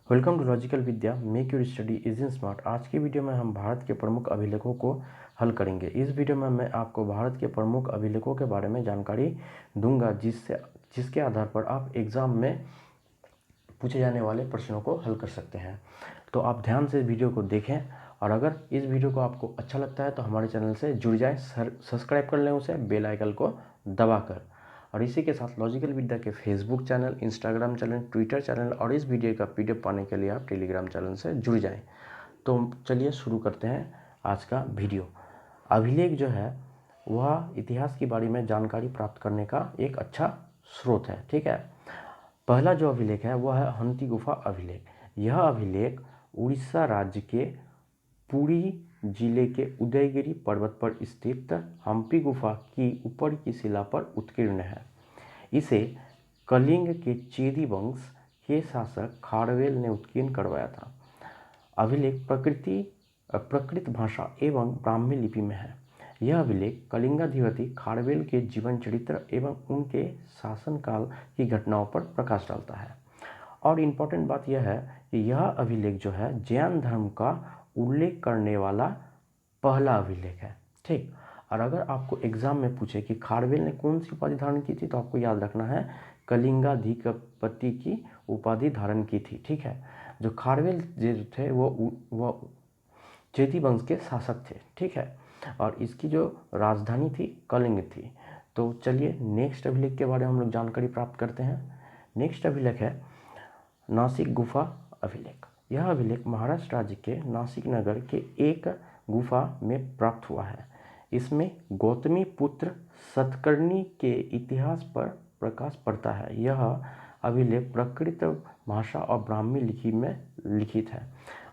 Welcome to logical Vidya, make your study easy smart. आज की video में हम भारत के प्रमुख अभिलेखों को हल करेंगे। इस वीडियो में मैं आपको भारत के प्रमुख अभिलेखों के बारे में जानकारी दूंगा जिसके आधार पर आप एग्ज़ाम में पूछे जाने वाले प्रश्नों को हल कर सकते हैं। तो आप ध्यान से इस वीडियो को देखें और अगर इस वीडियो को आपको अच्छा लगता है तो हमारे चैनल से जुड़ जाएं, सब्सक्राइब कर लें उसे बेल आइकन को दबाकर। और इसी के साथ लॉजिकल विद्या के Facebook channel, Instagram channel, Twitter channel और इस वीडियो का पीडीएफ पाने के लिए आप टेलीग्राम चैनल से जुड़ जाएं। तो चलिए शुरू करते हैं आज का वीडियो। अभिलेख जो है वह इतिहास के बारे में जानकारी प्राप्त करने का एक अच्छा स्रोत है। ठीक है, पहला जो अभिलेख है वह है हंती गुफा अभिलेख। यह अभिलेख उड़ीसा राज्य के पुरी जिले के उदयगिरी पर्वत पर स्थित हम्पी गुफा की ऊपर की शिला पर उत्कीर्ण है। इसे कलिंग के चेदी वंश के शासक खारवेल ने उत्कीर्ण करवाया था। अभिलेख प्रकृत भाषा एवं ब्राह्मी लिपि में है। यह अभिलेख कलिंगाधिपति खारवेल के जीवन चरित्र एवं उनके शासनकाल की घटनाओं पर प्रकाश डालता है। और इम्पोर्टेंट बात यह है कि यह अभिलेख जो है जैन धर्म का उल्लेख करने वाला पहला अभिलेख है। ठीक, और अगर आपको एग्जाम में पूछे कि खारवेल ने कौन सी उपाधि धारण की थी तो आपको याद रखना है कलिंगाधिपति की उपाधि धारण की थी। ठीक है, जो खारवेल जो थे वो चेदी वंश के शासक थे। ठीक है, और इसकी जो राजधानी थी कलिंग थी। तो चलिए नेक्स्ट अभिलेख के बारे में हम लोग जानकारी प्राप्त करते हैं। नेक्स्ट अभिलेख है नासिक गुफा अभिलेख। यह अभिलेख महाराष्ट्र राज्य के नासिक नगर के एक गुफा में प्राप्त हुआ है। इसमें गौतमी पुत्र सतकर्णी के इतिहास पर प्रकाश पड़ता है। यह अभिलेख प्रकृत भाषा और ब्राह्मी लिपि में लिखित है।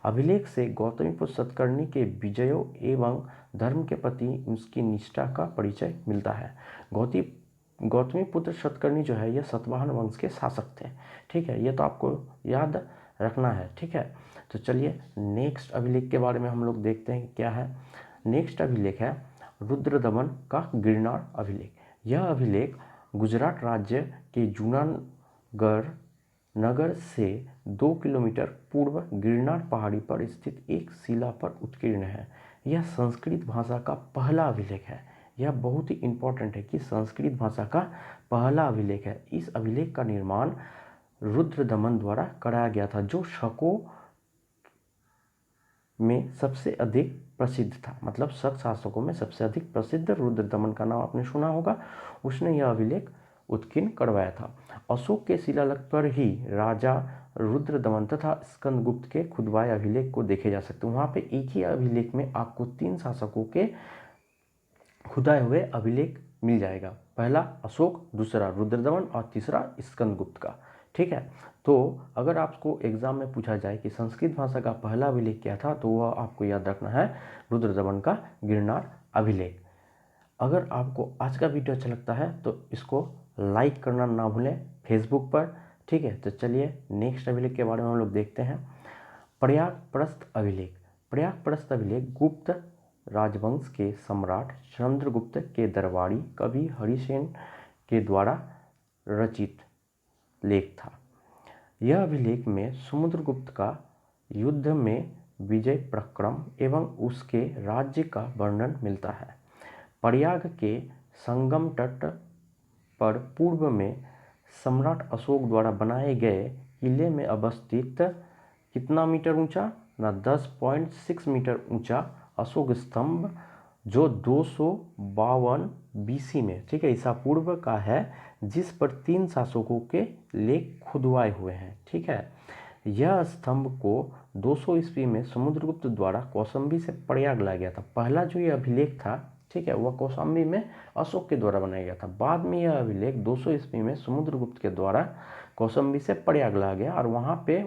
अभिलेख से गौतमी पुत्र सतकर्णी के विजयों एवं धर्म के प्रति उसकी निष्ठा का परिचय मिलता है। गौतमी पुत्र सतकर्णी जो है यह सतवाहन वंश के शासक थे। ठीक है, ये तो आपको याद रखना है। ठीक है, तो चलिए नेक्स्ट अभिलेख के बारे में हम लोग देखते हैं क्या है। नेक्स्ट अभिलेख है रुद्रदमन का गिरनार अभिलेख। यह अभिलेख गुजरात राज्य के जूनागढ़ नगर से 2 किलोमीटर पूर्व गिरनार पहाड़ी पर स्थित एक शिला पर उत्कीर्ण है। यह संस्कृत भाषा का पहला अभिलेख है। यह बहुत ही इम्पोर्टेंट है कि संस्कृत भाषा का पहला अभिलेख है। इस अभिलेख का निर्माण रुद्रदमन द्वारा कराया गया था, जो शकों में सबसे अधिक प्रसिद्ध था। मतलब शक शासकों में सबसे अधिक प्रसिद्ध रुद्रदमन का नाम आपने सुना होगा। उसने यह अभिलेख उत्कीर्ण करवाया था। अशोक के शिलालेख पर ही राजा रुद्रदमन तथा स्कंदगुप्त के खुदवाए अभिलेख को देखे जा सकते हैं। वहाँ पे एक ही अभिलेख में आपको 3 शासकों के खुदाए हुए अभिलेख मिल जाएगा। पहला अशोक, दूसरा रुद्रदमन और तीसरा स्कंदगुप्त का। ठीक है, तो अगर आपको एग्जाम में पूछा जाए कि संस्कृत भाषा का पहला अभिलेख क्या था तो वह आपको याद रखना है रुद्रदमन का गिरनार अभिलेख। अगर आपको आज का वीडियो अच्छा लगता है तो इसको लाइक करना ना भूलें फेसबुक पर। ठीक है, तो चलिए नेक्स्ट अभिलेख के बारे में हम लोग देखते हैं। प्रयागप्रस्थ अभिलेख। प्रयागप्रस्थ अभिलेख गुप्त राजवंश के सम्राट चंद्रगुप्त के दरबारी कवि हरिसेन के द्वारा रचित लेख था। यह अभिलेख में समुद्रगुप्त का युद्ध में विजय पराक्रम एवं उसके राज्य का वर्णन मिलता है। प्रयाग के संगम तट पर पूर्व में सम्राट अशोक द्वारा बनाए गए किले में अवस्थित कितना मीटर ऊंचा ना 10.6 मीटर ऊंचा अशोक स्तंभ, जो 252 बीसी में, ठीक है, ईसा पूर्व का है, जिस पर 3 शासकों के लेख खुदवाए हुए हैं। ठीक है, यह स्तंभ को 200 ईस्वी में समुद्रगुप्त द्वारा कौशाम्बी से प्रयाग लाया गया था। पहला जो यह अभिलेख था, ठीक है, वह कौशाम्बी में अशोक के द्वारा बनाया गया था। बाद में यह अभिलेख 200 ईस्वी में समुद्रगुप्त के द्वारा कौशाम्बी से प्रयाग लाया गया और वहाँ पे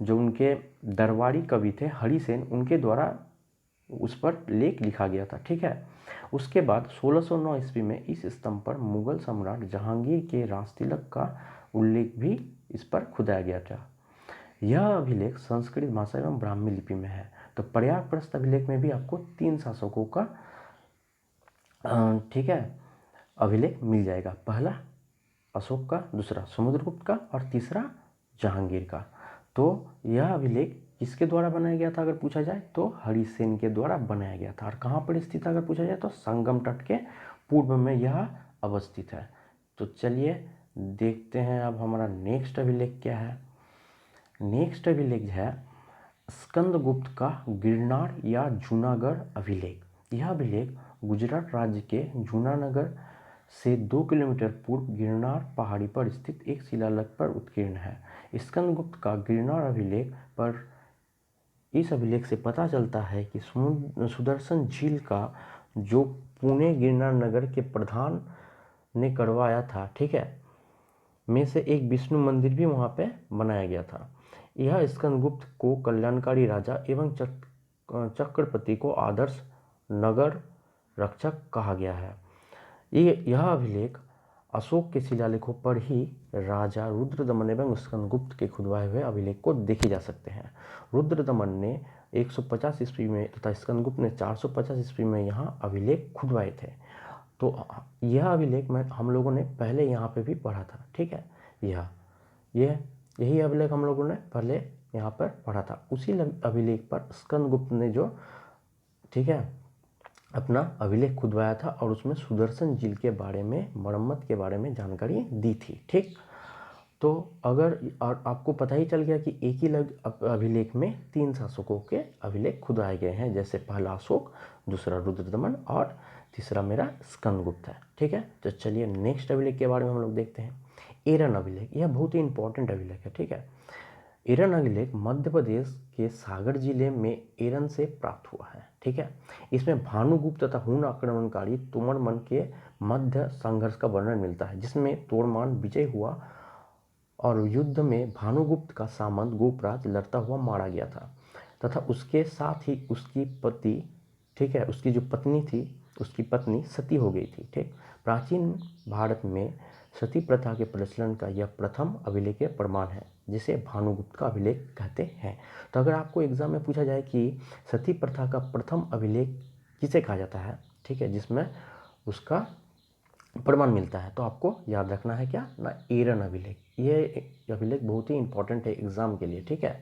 जो उनके दरबारी कवि थे हरिसेन, उनके द्वारा उस पर लेख लिखा गया था। ठीक है, उसके बाद 1609 ईस्वी में इस स्तंभ पर मुगल सम्राट जहांगीर के राजतिलक का उल्लेख भी इस पर खुदाया गया था। यह अभिलेख संस्कृत भाषा एवं ब्राह्मी लिपि में है। तो प्रयागप्रस्थ अभिलेख में भी आपको 3 शासकों का ठीक है अभिलेख मिल जाएगा। पहला अशोक का, दूसरा समुद्रगुप्त का और तीसरा जहांगीर का। तो यह अभिलेख किसके द्वारा बनाया गया था अगर पूछा जाए तो हरिसेन के द्वारा बनाया गया था। और कहाँ पर स्थित है अगर पूछा जाए तो संगम तट के पूर्व में यह अवस्थित है। तो चलिए देखते हैं अब हमारा नेक्स्ट अभिलेख क्या है। नेक्स्ट अभिलेख है स्कंदगुप्त का गिरनार या जूनागढ़ अभिलेख। यह अभिलेख गुजरात राज्य के जूनागढ़ से 2 किलोमीटर पूर्व गिरनार पहाड़ी पर स्थित एक शिलालेख पर उत्कीर्ण है। स्कंदगुप्त का गिरनार अभिलेख पर इस अभिलेख से पता चलता है कि सुदर्शन झील का जो पुणे गिरनार नगर के प्रधान ने करवाया था, ठीक है, में से एक विष्णु मंदिर भी वहाँ पे बनाया गया था। यह स्कंदगुप्त को कल्याणकारी राजा एवं चक्रवर्ती को आदर्श नगर रक्षक कहा गया है। यह अभिलेख अशोक के शिलालेखों पर ही राजा रुद्रदमन एवं स्कंदगुप्त के खुदवाए हुए अभिलेख को देखे जा सकते हैं। रुद्रदमन ने 150 ईस्वी में तथा स्कंदगुप्त ने 450 ईस्वी में यहाँ अभिलेख खुदवाए थे। तो यह अभिलेख में हम लोगों ने पहले यहाँ पे भी पढ़ा था, ठीक है। यही अभिलेख हम लोगों ने पहले यहाँ पर पढ़ा था। उसी अभिलेख पर स्कंदगुप्त ने जो, ठीक है, अपना अभिलेख खुदवाया था और उसमें सुदर्शन झील के बारे में, मरम्मत के बारे में जानकारी दी थी, ठीक। तो अगर और आपको पता ही चल गया कि एक ही अभिलेख में 3 शासकों के अभिलेख खुदवाए गए हैं, जैसे पहला अशोक, दूसरा रुद्रदमन और तीसरा मेरा स्कंदगुप्त है, ठीक है। तो चलिए नेक्स्ट अभिलेख के बारे में हम लोग देखते हैं। एरन अभिलेख, यह बहुत ही इंपॉर्टेंट अभिलेख है, ठीक है। एरन अभिलेख मध्य प्रदेश के सागर जिले में एरन से प्राप्त हुआ है, ठीक है। इसमें भानुगुप्त तथा हुन आक्रमणकारी तोमरमन के मध्य संघर्ष का वर्णन मिलता है, जिसमें तोमरमन विजय हुआ और युद्ध में भानुगुप्त का सामंत गोपराज लड़ता हुआ मारा गया था तथा उसके साथ ही उसकी पति, ठीक है, उसकी जो पत्नी थी, उसकी पत्नी सती हो गई थी, ठीक। प्राचीन भारत में सती प्रथा के प्रचलन का यह प्रथम अभिलेख प्रमाण है, जिसे भानुगुप्त का अभिलेख कहते हैं। तो अगर आपको एग्जाम में पूछा जाए कि सती प्रथा का प्रथम अभिलेख किसे कहा जाता है, ठीक है, जिसमें उसका प्रमाण मिलता है, तो आपको याद रखना है क्या ना, एरन अभिलेख। ये अभिलेख बहुत ही इंपॉर्टेंट है एग्जाम के लिए, ठीक है।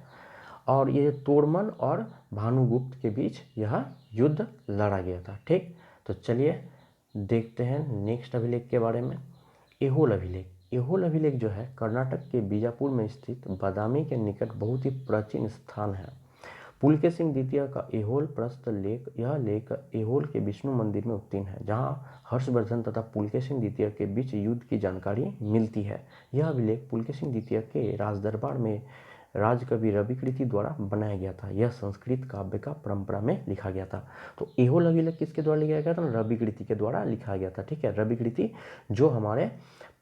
और ये तोड़मन और भानुगुप्त के बीच यह युद्ध लड़ा गया था, ठीक। तो चलिए देखते हैं नेक्स्ट अभिलेख के बारे में। ऐहोल अभिलेख। ऐहोल अभिलेख जो है कर्नाटक के बीजापुर में स्थित बादामी के निकट बहुत ही प्राचीन स्थान है। पुलकेशिन द्वितीय का ऐहोल प्रस्थ लेख, यह लेख ऐहोल के विष्णु मंदिर में उत्कीर्ण है, जहाँ हर्षवर्धन तथा पुलकेशिन द्वितीय के बीच युद्ध की जानकारी मिलती है। यह अभिलेख पुलकेशिन द्वितीय के राजदरबार में राजकवि रविकृति द्वारा बनाया गया था। यह संस्कृत काव्य का परंपरा में लिखा गया था। तो ऐहोल अभिलेख किसके द्वारा लिखा गया था, रविकृति के द्वारा लिखा गया था, ठीक है। रविकृति जो हमारे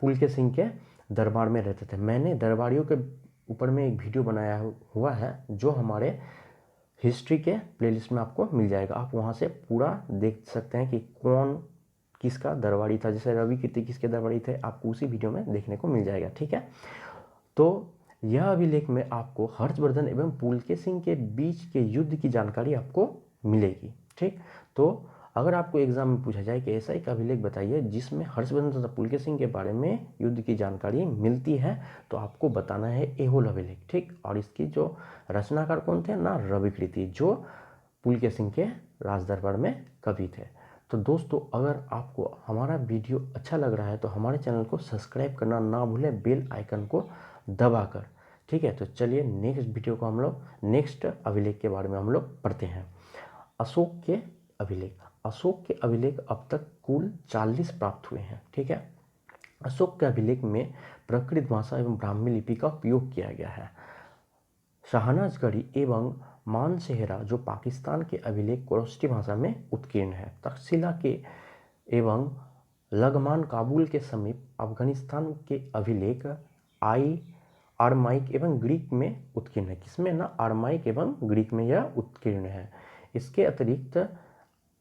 पुलकेशिन के दरबार में रहते थे। मैंने दरबारियों के ऊपर में एक वीडियो बनाया हुआ है, जो हमारे हिस्ट्री के प्लेलिस्ट में आपको मिल जाएगा। आप वहाँ से पूरा देख सकते हैं कि कौन किसका दरबारी था, जैसे रविकृति किसके दरबारी थे, आपको उसी वीडियो में देखने को मिल जाएगा, ठीक है। तो यह अभिलेख में आपको हर्षवर्धन एवं पुलकेशिन के बीच के युद्ध की जानकारी आपको मिलेगी, ठीक। तो अगर आपको एग्जाम में पूछा जाए कि ऐसा एक अभिलेख बताइए जिसमें हर्षवर्धन तथा पुलकेशिन के बारे में युद्ध की जानकारी मिलती है, तो आपको बताना है ऐहोल अभिलेख, ठीक। और इसकी जो रचनाकार कौन थे ना, रविकृति, जो पुलकेशिन के राजदरबार में कवि थे। तो दोस्तों अगर आपको हमारा वीडियो अच्छा लग रहा है तो हमारे चैनल को सब्सक्राइब करना ना भूलें, बेल आइकन को दबाकर, ठीक है। तो चलिए नेक्स्ट वीडियो को हम लोग नेक्स्ट अभिलेख के बारे में हम लोग पढ़ते हैं। अशोक के अभिलेख। अशोक के अभिलेख अब तक कुल 40 प्राप्त हुए हैं, ठीक है। अशोक के अभिलेख में प्राकृत भाषा एवं ब्राह्मी लिपि का उपयोग किया गया है। शाहनाजगढ़ी एवं मानसेहरा जो पाकिस्तान के अभिलेख कोरोस्टी भाषा में उत्कीर्ण है। तक्षशिला के एवं लगमान काबुल के समीप अफगानिस्तान के अभिलेख आरमाइक एवं ग्रीक में उत्कीर्ण है। किसमें ना, आरमाइक एवं ग्रीक में यह उत्कीर्ण है। इसके अतिरिक्त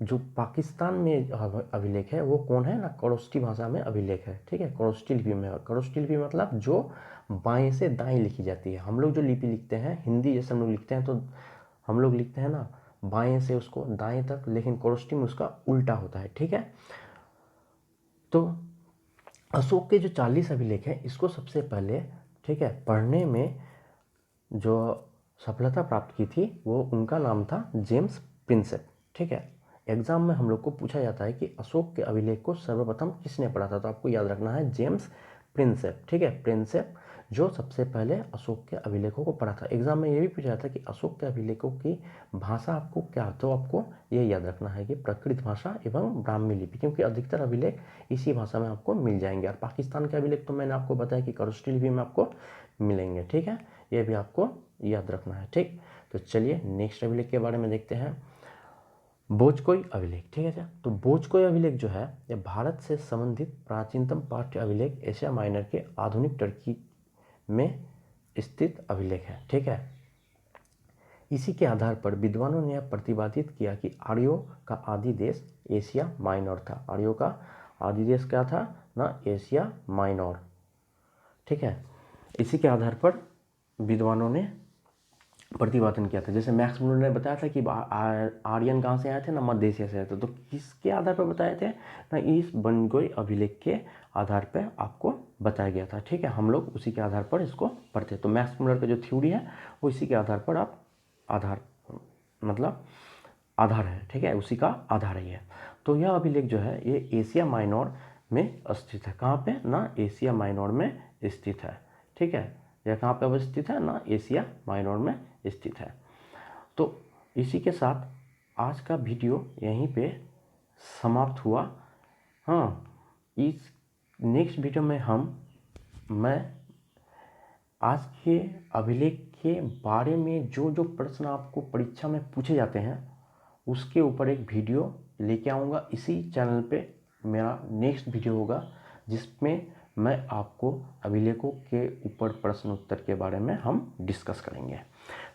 जो पाकिस्तान में अभिलेख है वो कौन है ना, कोरोस्टी भाषा में अभिलेख है, ठीक है। कोरोस्टी लिपि में, कोरोस्टी लिपि मतलब जो बाएं से दाएं लिखी जाती है। हम लोग जो लिपि लिखते हैं, हिंदी जैसे हम लोग लिखते हैं, तो हम लोग लिखते हैं ना बाएं से उसको दाएं तक, लेकिन कोरोस्टी में उसका उल्टा होता है, ठीक है। तो अशोक के जो 40 अभिलेख हैं, इसको सबसे पहले, ठीक है, पढ़ने में जो सफलता प्राप्त की थी वो उनका नाम था जेम्स प्रिंसेप। ठीक है, एग्जाम में हम लोग को पूछा जाता है कि अशोक के अभिलेख को सर्वप्रथम किसने पढ़ा था, तो आपको याद रखना है जेम्स प्रिंसेप। ठीक है, प्रिंसेप जो सबसे पहले अशोक के अभिलेखों को पढ़ा था। एग्जाम में ये भी पूछा जाता है कि अशोक के अभिलेखों की भाषा आपको क्या, तो आपको ये याद रखना है कि प्राकृत भाषा एवं ब्राह्मी लिपि, क्योंकि अधिकतर अभिलेख इसी भाषा में आपको मिल जाएंगे। और पाकिस्तान के अभिलेख तो मैंने आपको बताया कि खरोष्ठी लिपि में आपको मिलेंगे। ठीक है, ये भी आपको याद रखना है। ठीक, तो चलिए नेक्स्ट अभिलेख के बारे में देखते हैं, भोजकोई अभिलेख। ठीक है क्या, तो भोजकोई अभिलेख जो है ये भारत से संबंधित प्राचीनतम पाठ्य अभिलेख एशिया माइनर के आधुनिक टर्की में स्थित अभिलेख है। ठीक है, इसी के आधार पर विद्वानों ने यह प्रतिपादित किया कि आर्यों का आदि देश एशिया माइनर था। आर्यों का आदि देश क्या था ना, एशिया माइनर। ठीक है, इसी के आधार पर विद्वानों ने प्रतिपादन किया था। जैसे मैक्स मुलर ने बताया था कि आर्यन कहाँ से आए थे ना, मध्य एशिया से आए थे। तो किसके आधार पर बताए थे ना, इस भोजकोई अभिलेख के आधार पर आपको बताया गया था। ठीक है, हम लोग उसी के आधार पर इसको पढ़ते। तो मैक्स मुलर का जो थ्योरी है वो इसी के आधार पर आप आधार मतलब आधार है। ठीक है, उसी का आधार ही है। तो यह अभिलेख जो है ये एशिया माइनर में स्थित है। कहाँ पे ना, एशिया माइनर में स्थित है। ठीक है, यह कहाँ पे अवस्थित है ना, एशिया माइनर में स्थित है। तो इसी के साथ आज का वीडियो यहीं पे समाप्त हुआ। हाँ, इस नेक्स्ट वीडियो में मैं आज के अभिलेख के बारे में जो जो प्रश्न आपको परीक्षा में पूछे जाते हैं उसके ऊपर एक वीडियो लेके आऊँगा। इसी चैनल पे मेरा नेक्स्ट वीडियो होगा जिसमें मैं आपको अभिलेखों के ऊपर प्रश्न उत्तर के बारे में हम डिस्कस करेंगे।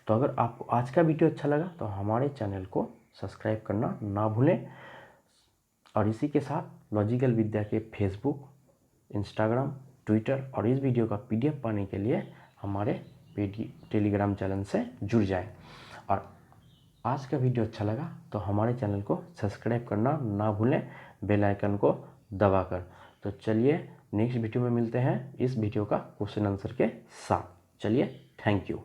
तो अगर आपको आज का वीडियो अच्छा लगा तो हमारे चैनल को सब्सक्राइब करना ना भूलें। और इसी के साथ लॉजिकल विद्या के फेसबुक, इंस्टाग्राम, ट्विटर और इस वीडियो का PDF पाने के लिए हमारे टेलीग्राम चैनल से जुड़ जाएं। और आज का वीडियो अच्छा लगा तो हमारे चैनल को सब्सक्राइब करना ना भूलें, बेल आइकन को दबाकर। तो चलिए नेक्स्ट वीडियो में मिलते हैं इस वीडियो का क्वेश्चन आंसर के साथ। चलिए, थैंक यू।